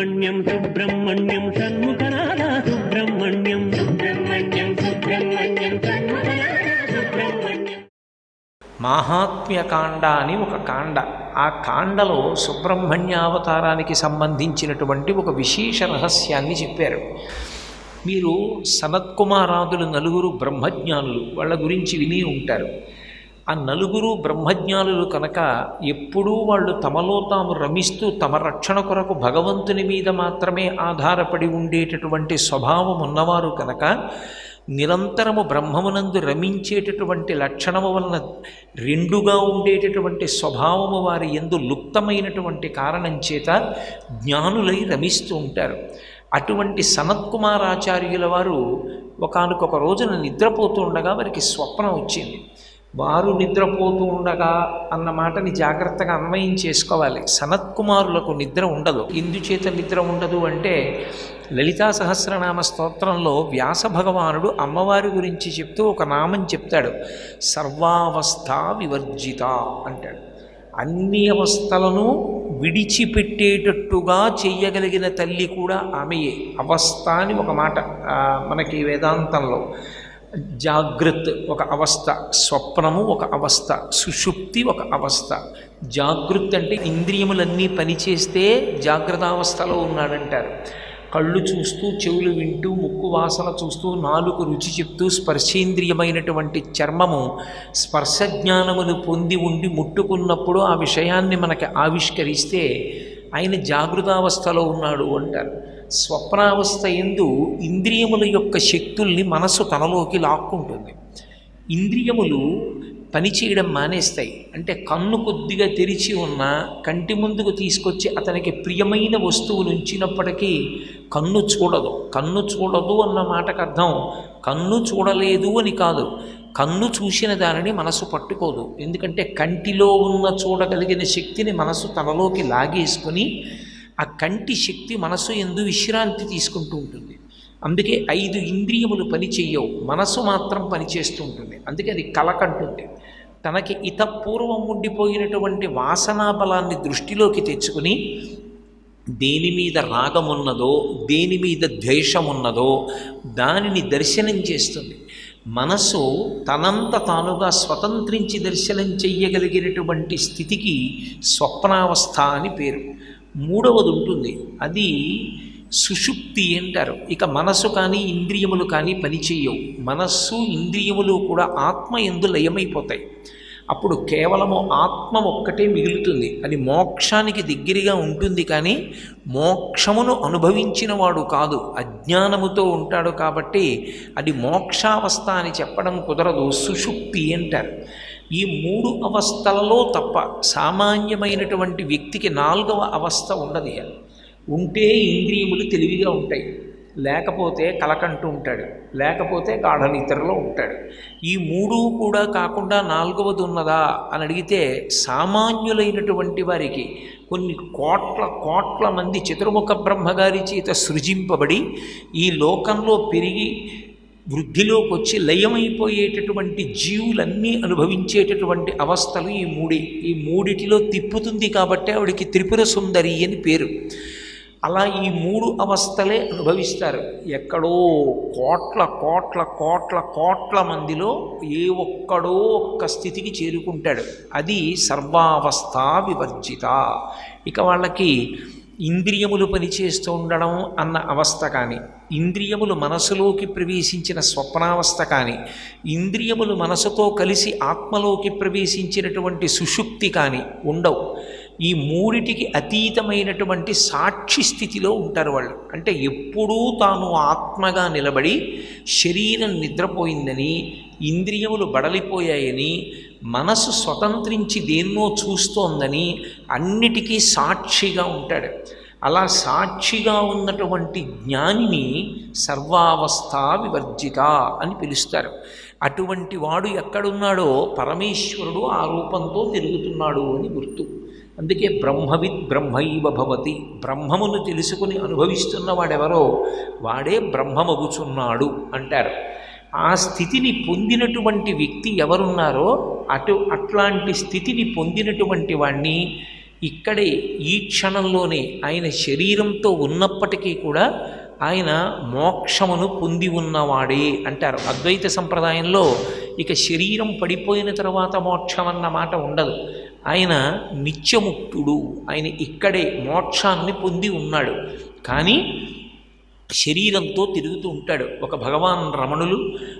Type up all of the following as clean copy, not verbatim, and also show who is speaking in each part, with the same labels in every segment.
Speaker 1: సుబ్రహ్మణ్యం సుబ్రహ్మణ్యం షణ్ముఖనాథ సుబ్రహ్మణ్యం సుబ్రహ్మణ్యం సుబ్రహ్మణ్యం షణ్ముఖనాథ సుబ్రహ్మణ్యం.
Speaker 2: మాహాత్మ్యకాండ అని ఒక కాండ. ఆ కాండలో సుబ్రహ్మణ్యావతారానికి సంబంధించినటువంటి ఒక విశేష రహస్యాన్ని చెప్పారు. మీరు సనత్కుమారాదులు నలుగురు బ్రహ్మజ్ఞానులు, వాళ్ళ గురించి విని ఉంటారు. ఆ నలుగురు బ్రహ్మజ్ఞానులు కనుక ఎప్పుడూ వాళ్ళు తమలో తాము రమిస్తూ తమ రక్షణ కొరకు భగవంతుని మీద మాత్రమే ఆధారపడి ఉండేటటువంటి స్వభావం ఉన్నవారు కనుక నిరంతరము బ్రహ్మమునందు రమించేటటువంటి లక్షణము వలన రెండుగా ఉండేటటువంటి స్వభావము వారి యందు లుప్తమైనటువంటి కారణం చేత జ్ఞానులై రమిస్తూ ఉంటారు. అటువంటి సనత్కుమారాచార్యుల వారు ఒకానొక రోజున నిద్రపోతూ ఉండగా వారికి స్వప్నం వచ్చింది. వారు నిద్రపోతూ ఉండగా అన్న మాటని జాగ్రత్తగా అన్వయం చేసుకోవాలి. సనత్కుమారులకు నిద్ర ఉండదు. ఎందుచేత నిద్ర ఉండదు అంటే లలితా సహస్రనామ స్తోత్రంలో వ్యాస భగవానుడు అమ్మవారి గురించి చెప్తూ ఒక నామం చెప్తాడు. సర్వావస్థ వివర్జిత అంటాడు. అన్ని అవస్థలను విడిచిపెట్టేటట్టుగా చెయ్యగలిగిన తల్లి కూడా ఆమెయే. అవస్థ అని ఒక మాట మనకి వేదాంతంలో. జాగ్రత్త ఒక అవస్థ, స్వప్నము ఒక అవస్థ, సుషుప్తి ఒక అవస్థ. జాగృత్ అంటే ఇంద్రియములన్నీ పనిచేస్తే జాగ్రత్తావస్థలో ఉన్నాడంటారు. కళ్ళు చూస్తూ, చెవులు వింటూ, ముక్కు వాసన చూస్తూ, నాలుగు రుచి చెప్తూ, స్పర్శేంద్రియమైనటువంటి చర్మము స్పర్శ జ్ఞానమును పొంది ఉండి ముట్టుకున్నప్పుడు ఆ విషయాన్ని మనకి ఆవిష్కరిస్తే ఆయన జాగృతావస్థలో ఉన్నాడు అంటారు. స్వప్నావస్థ యందు ఇంద్రియముల యొక్క శక్తుల్ని మనస్సు తనలోకి లాక్కుంటుంది. ఇంద్రియములు పనిచేయడం మానేస్తాయి. అంటే కన్ను కొద్దిగా తెరిచి ఉన్న కంటి ముందుకు తీసుకొచ్చి అతనికి ప్రియమైన వస్తువులు ఉంచినప్పటికీ కన్ను చూడదు. కన్ను చూడదు అన్న మాటకు అర్థం కన్ను చూడలేదు అని కాదు. కన్ను చూసిన దానిని మనసు పట్టుకోదు. ఎందుకంటే కంటిలో ఉన్న చూడగలిగిన శక్తిని మనసు తనలోకి లాగేసుకొని ఆ కంటి శక్తి మనసు యందు విశ్రాంతి తీసుకుంటూ ఉంటుంది. అందుకే 5 ఇంద్రియములు పని చెయ్యవు, మనసు మాత్రం పనిచేస్తూ ఉంటుంది. అందుకే అది కలకంటుంది. తనకి ఇతపూర్వం ఉండిపోయినటువంటి వాసనా బలాన్ని దృష్టిలోకి తెచ్చుకుని దేని మీద రాగమున్నదో, దేని మీద ద్వేషమున్నదో దానిని దర్శనం చేస్తుంది. మనసు తనంత తానుగా స్వతంత్రించి దర్శనం చెయ్యగలిగినటువంటి స్థితికి స్వప్నావస్థ అని పేరు. మూడవది ఉంటుంది, అది సుషుప్తి అంటారు. ఇక మనసు కానీ ఇంద్రియములు కానీ పనిచేయవు. మనస్సు ఇంద్రియములు కూడా ఆత్మ యందు లయమైపోతాయి. అప్పుడు కేవలము ఆత్మ ఒక్కటే మిగులుతుంది. అది మోక్షానికి దగ్గరగా ఉంటుంది, కానీ మోక్షమును అనుభవించిన వాడు కాదు, అజ్ఞానముతో ఉంటాడు. కాబట్టి అది మోక్షావస్థ అని చెప్పడం కుదరదు, సుషుప్తి అంటారు. ఈ 3 అవస్థలలో తప్ప సామాన్యమైనటువంటి వ్యక్తికి 4వ అవస్థ ఉండదు. ఉంటే ఇంద్రియములు తెలివిగా ఉంటాయి, లేకపోతే కలకంటూ ఉంటాడు, లేకపోతే గాఢ నిద్రలో ఉంటాడు. ఈ 3 కూడా కాకుండా 4వది ఉన్నదా అని అడిగితే సామాన్యులైనటువంటి వారికి కొన్ని కోట్ల మంది చతుర్ముఖ బ్రహ్మగారి చేత సృజింపబడి ఈ లోకంలో పెరిగి వృద్ధిలోకి వచ్చి లయమైపోయేటటువంటి జీవులన్నీ అనుభవించేటటువంటి అవస్థలు ఈ 3. ఈ 3టిలో తిప్పుతుంది కాబట్టి ఆవిడికి త్రిపుర సుందరి అని పేరు. అలా ఈ 3 అవస్థలే అనుభవిస్తారు. ఎక్కడో కోట్ల మందిలో ఏ ఒక్కడో ఒక్క స్థితికి చేరుకుంటాడు. అది సర్వావస్థ వివర్జిత. ఇక వాళ్ళకి ఇంద్రియములు పనిచేస్తూ ఉండడం అన్న అవస్థ కానీ, ఇంద్రియములు మనసులోకి ప్రవేశించిన స్వప్నావస్థ కానీ, ఇంద్రియములు మనసుతో కలిసి ఆత్మలోకి ప్రవేశించినటువంటి సుషుప్తి కానీ ఉండవు. ఈ 3టికి అతీతమైనటువంటి సాక్షి స్థితిలో ఉంటారు వాళ్ళు. అంటే ఎప్పుడూ తాను ఆత్మగా నిలబడి శరీరం నిద్రపోయిందని, ఇంద్రియములు బడలిపోయాయని, మనసు స్వతంత్రించి దేన్నో చూస్తోందని అన్నిటికీ సాక్షిగా ఉంటాడు. అలా సాక్షిగా ఉన్నటువంటి జ్ఞానిని సర్వావస్థ వివర్జిత అని పిలుస్తారు. అటువంటి వాడు ఎక్కడున్నాడో పరమేశ్వరుడు ఆ రూపంతో తిరుగుతున్నాడు అని గుర్తు. అందుకే బ్రహ్మవిద్ బ్రహ్మైవ భవతి. బ్రహ్మమును తెలుసుకుని అనుభవిస్తున్నవాడెవరో వాడే బ్రహ్మమగుచున్నాడు అంటారు. ఆ స్థితిని పొందినటువంటి వ్యక్తి ఎవరున్నారో అట్లాంటి స్థితిని పొందినటువంటి వాణ్ణి ఇక్కడే ఈ క్షణంలోనే ఆయన శరీరంతో ఉన్నప్పటికీ కూడా ఆయన మోక్షమును పొంది ఉన్నవాడే అంటారు. అద్వైత సంప్రదాయంలో ఇక శరీరం పడిపోయిన తర్వాత మోక్షం అన్న మాట ఉండదు. ఆయన నిత్యముక్తుడు, ఆయన ఇక్కడే మోక్షాన్ని పొంది ఉన్నాడు. కానీ శరీరంతో తిరుగుతూ ఉంటాడు. ఒక భగవాన్ రమణులు,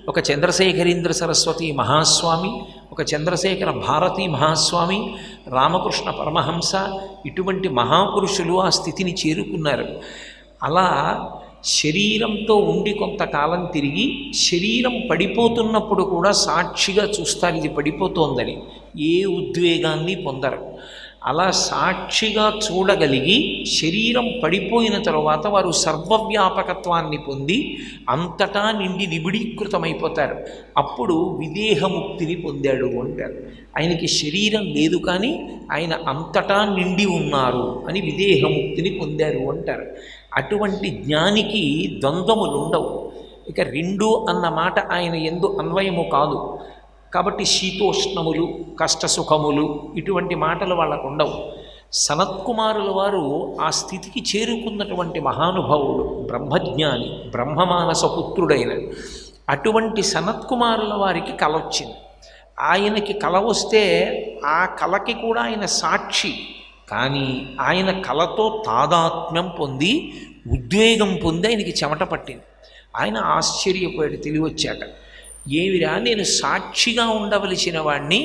Speaker 2: ఒక చంద్రశేఖరేంద్ర సరస్వతి మహాస్వామి, ఒక చంద్రశేఖర భారతీ మహాస్వామి, రామకృష్ణ పరమహంస, ఇటువంటి మహాపురుషులు ఆ స్థితిని చేరుకున్నారు. అలా శరీరంతో ఉండి కొంతకాలం తిరిగి శరీరం పడిపోతున్నప్పుడు కూడా సాక్షిగా చూస్తారు ఇది పడిపోతోందని, ఏ ఉద్వేగాన్ని పొందరు. అలా సాక్షిగా చూడగలిగి శరీరం పడిపోయిన తరువాత వారు సర్వవ్యాపకత్వాన్ని పొంది అంతటా నిండి నిబిడీకృతమైపోతారు. అప్పుడు విదేహముక్తిని పొందాడు అంటారు. ఆయనకి శరీరం లేదు కానీ ఆయన అంతటా నిండి ఉన్నారు అని విదేహముక్తిని పొందారు అంటారు. అటువంటి జ్ఞానికి ద్వంద్వములు ఉండవు. ఇక రెండు అన్న మాట ఆయన యందు అన్వయము కాదు. కాబట్టి శీతోష్ణములు, కష్టసుఖములు ఇటువంటి మాటలు వాళ్ళకు ఉండవు. సనత్కుమారుల వారు ఆ స్థితికి చేరుకున్నటువంటి మహానుభావుడు, బ్రహ్మజ్ఞాని, బ్రహ్మమానస పుత్రుడైన అటువంటి సనత్కుమారుల వారికి కల వచ్చింది. ఆయనకి కల వస్తే ఆ కలకి కూడా ఆయన సాక్షి. కానీ ఆయన కలతో తాదాత్మ్యం పొంది ఉద్వేగం పొంది ఆయనకి చెమట పట్టింది. ఆయన ఆశ్చర్యపోయాడు తెలివి వచ్చాక. ఏమిరా, నేను సాక్షిగా ఉండవలసిన వాడిని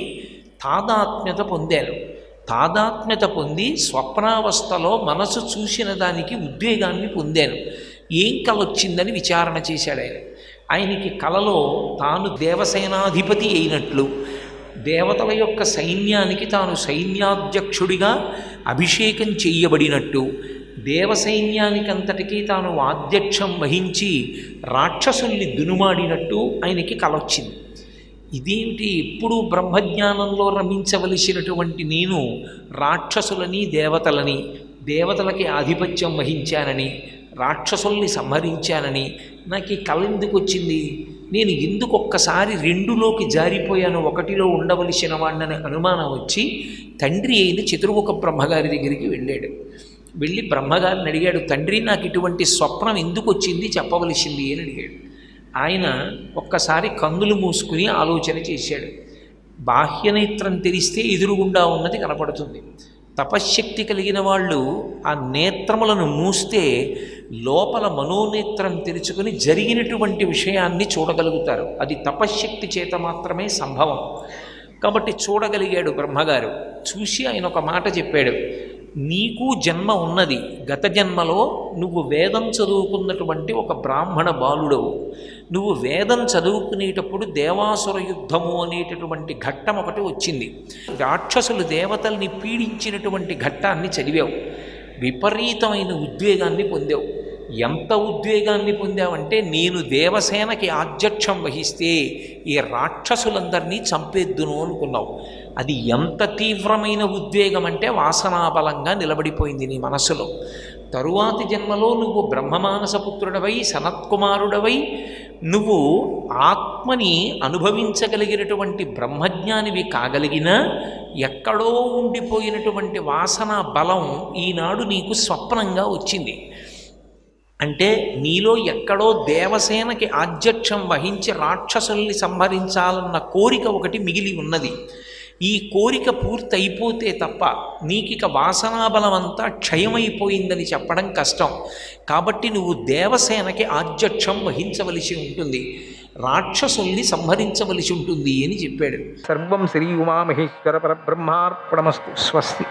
Speaker 2: తాదాత్మ్యత పొందాను. తాదాత్మ్యత పొంది స్వప్నావస్థలో మనసు చూసిన దానికి ఉద్వేగాన్ని పొందాను. ఏం కల వచ్చిందని విచారణ చేశాడు ఆయన. ఆయనకి కలలో తాను దేవసేనాధిపతి అయినట్లు, దేవతల యొక్క సైన్యానికి తాను సైన్యాధ్యక్షుడిగా అభిషేకం చెయ్యబడినట్టు, దేవసైన్యానికంతటికీ తాను ఆధ్యక్షం వహించి రాక్షసుల్ని దునుమాడినట్టు ఆయనకి కలొచ్చింది. ఇదేమిటి, ఎప్పుడూ బ్రహ్మజ్ఞానంలో రమించవలసినటువంటి నేను రాక్షసులని దేవతలని, దేవతలకి ఆధిపత్యం వహించానని, రాక్షసుల్ని సంహరించానని నాకు ఈ కల ఎందుకు వచ్చింది? నేను ఎందుకు ఒక్కసారి రెండులోకి జారిపోయాను, ఒకటిలో ఉండవలసిన వాడిని అనుమానం వచ్చి తండ్రి అయిన చతుర్ముఖ బ్రహ్మగారి దగ్గరికి వెళ్ళాడు. వెళ్ళి బ్రహ్మగారిని అడిగాడు, తండ్రి నాకు ఇటువంటి స్వప్నం ఎందుకు వచ్చింది చెప్పవలసింది అని అడిగాడు. ఆయన ఒక్కసారి కన్నులు మూసుకుని ఆలోచన చేశాడు. బాహ్యనేత్రం తెరిస్తే ఎదురుగుండా ఉన్నది కనపడుతుంది. తపశ్శక్తి కలిగిన వాళ్ళు ఆ నేత్రములను మూస్తే లోపల మనోనేత్రం తెరుచుకొని జరిగినటువంటి విషయాన్ని చూడగలుగుతారు. అది తపశ్శక్తి చేత మాత్రమే సంభవం. కాబట్టి చూడగలిగాడు బ్రహ్మగారు. చూసి ఆయన ఒక మాట చెప్పాడు, నీకు జన్మ ఉన్నది. గత జన్మలో నువ్వు వేదం చదువుకున్నటువంటి ఒక బ్రాహ్మణ బాలుడవు. నువ్వు వేదం చదువుకునేటప్పుడు దేవాసుర యుద్ధము అనేటటువంటి ఘట్టం ఒకటి వచ్చింది. రాక్షసులు దేవతల్ని పీడించినటువంటి ఘట్టాన్ని చదివావు. విపరీతమైన ఉద్వేగాన్ని పొందావు. ఎంత ఉద్వేగాన్ని పొందావంటే, నేను దేవసేనకి ఆధ్యక్షం వహిస్తే ఈ రాక్షసులందరినీ చంపేద్దును అనుకున్నావు. అది ఎంత తీవ్రమైన ఉద్వేగం అంటే వాసనాబలంగా నిలబడిపోయింది నీ మనసులో. తరువాతి జన్మలో నువ్వు బ్రహ్మమానసపుత్రుడవై సనత్కుమారుడవై నువ్వు ఆత్మని అనుభవించగలిగినటువంటి బ్రహ్మజ్ఞానివి కాగలిగినా ఎక్కడో ఉండిపోయినటువంటి వాసనా బలం ఈనాడు నీకు స్వప్నంగా వచ్చింది. అంటే నీలో ఎక్కడో దేవసేనకి ఆధ్యక్షం వహించి రాక్షసుల్ని సంహరించాలన్న కోరిక ఒకటి మిగిలి ఉన్నది. ఈ కోరిక పూర్తయిపోతే తప్ప నీకిక వాసనాబలం అంతా క్షయమైపోయిందని చెప్పడం కష్టం. కాబట్టి నువ్వు దేవసేనకి ఆధ్యక్షం వహించవలసి ఉంటుంది, రాక్షసుల్ని సంహరించవలసి ఉంటుంది అని చెప్పాడు. సర్వం శ్రీ ఉమామహేశ్వర పరబ్రహ్మార్పణమస్తు. స్వస్తి.